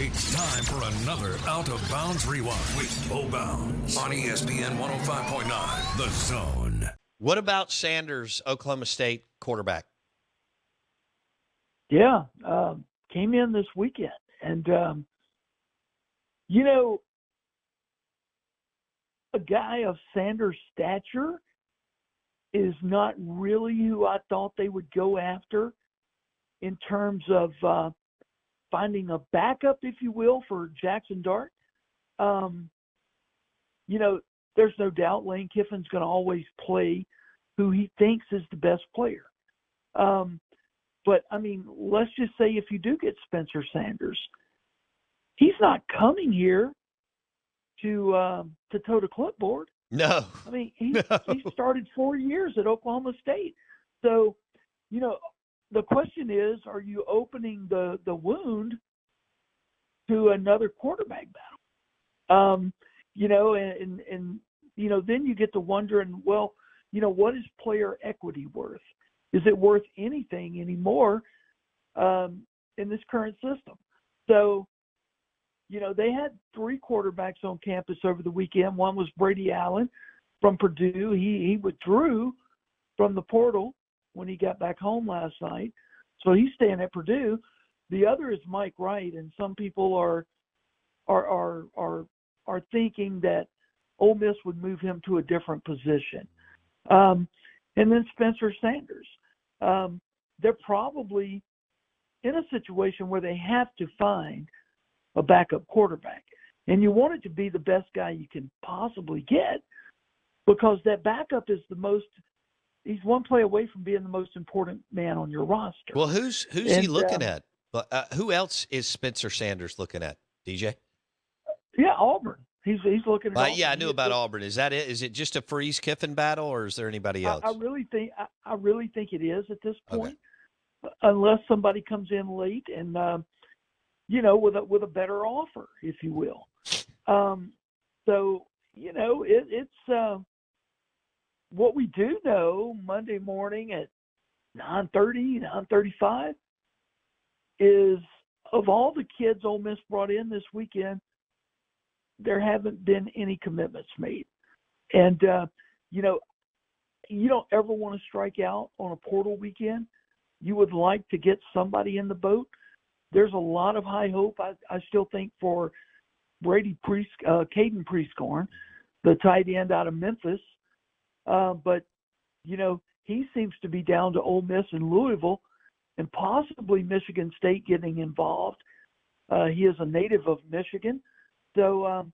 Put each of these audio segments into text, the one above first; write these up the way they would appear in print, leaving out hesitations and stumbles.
It's time for another Out of Bounds Rewind with Bo Bounds on ESPN 105.9, The Zone. What about Sanders, Oklahoma State quarterback? Yeah, came in this weekend. And, a guy of Sanders' stature is not really who I thought they would go after in terms of finding a backup, if you will, for Jaxson Dart. There's no doubt Lane Kiffin's going to always play who he thinks is the best player. But, let's just say if you do get Spencer Sanders, he's not coming here to tote a clipboard. No. He started 4 years at Oklahoma State. So, the question is, are you opening the wound to another quarterback battle? Then you get to wondering, well, what is player equity worth? Is it worth anything anymore in this current system? So, they had three quarterbacks on campus over the weekend. One was Brady Allen from Purdue. He withdrew from the portal when he got back home last night. So he's staying at Purdue. The other is Mike Wright, and some people are thinking that Ole Miss would move him to a different position. And then Spencer Sanders. They're probably in a situation where they have to find a backup quarterback. And you want it to be the best guy you can possibly get, because that backup is he's one play away from being the most important man on your roster. Well, who's he looking at? Who else is Spencer Sanders looking at, DJ? Yeah, Auburn. He's looking at Auburn. Yeah, I knew about Auburn. Is that it? Is it just a Freeze Kiffin battle, or is there anybody else? I really think it is at this point, unless somebody comes in late and with a better offer, if you will. It's what we do know Monday morning at 9:30, 9:35 is, of all the kids Ole Miss brought in this weekend, there haven't been any commitments made. And, you don't ever want to strike out on a portal weekend. You would like to get somebody in the boat. There's a lot of high hope, I still think, for Caden Prieskorn, the tight end out of Memphis. But, he seems to be down to Ole Miss and Louisville and possibly Michigan State getting involved. He is a native of Michigan. So,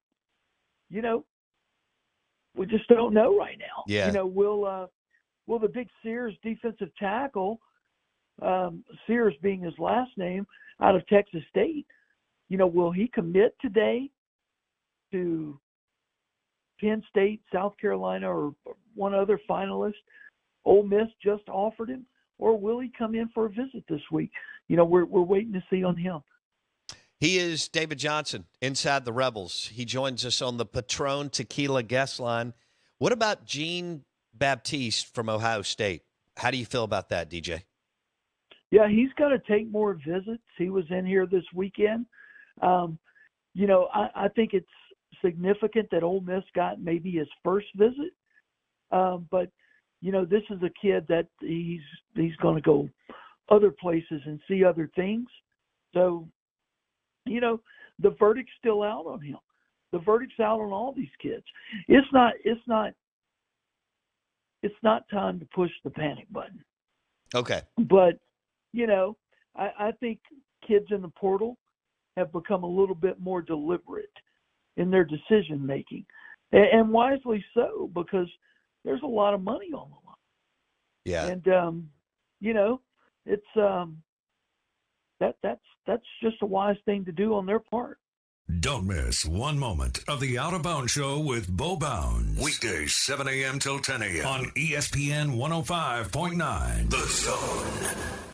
we just don't know right now. Yeah. Will the big Sears defensive tackle, Sears being his last name, out of Texas State, will he commit today to Penn State, South Carolina, or one other finalist Ole Miss just offered him? Or will he come in for a visit this week? We're waiting to see on him. He is David Johnson, Inside the Rebels. He joins us on the Patron Tequila guest line. What about Jean Baptiste from Ohio State? How do you feel about that, DJ? Yeah, he's got to take more visits. He was in here this weekend. I think it's significant that Ole Miss got maybe his first visit. But, this is a kid that he's going to go other places and see other things. So, the verdict's still out on him. The verdict's out on all these kids. It's not time to push the panic button. Okay. But, I think kids in the portal have become a little bit more deliberate in their decision making, and wisely so, because there's a lot of money on the line. Yeah. And it's that's just a wise thing to do on their part. Don't miss one moment of the Out of Bounds Show with Bo Bounds. Weekdays 7 a.m. till 10 a.m. on ESPN 105.9, The Zone.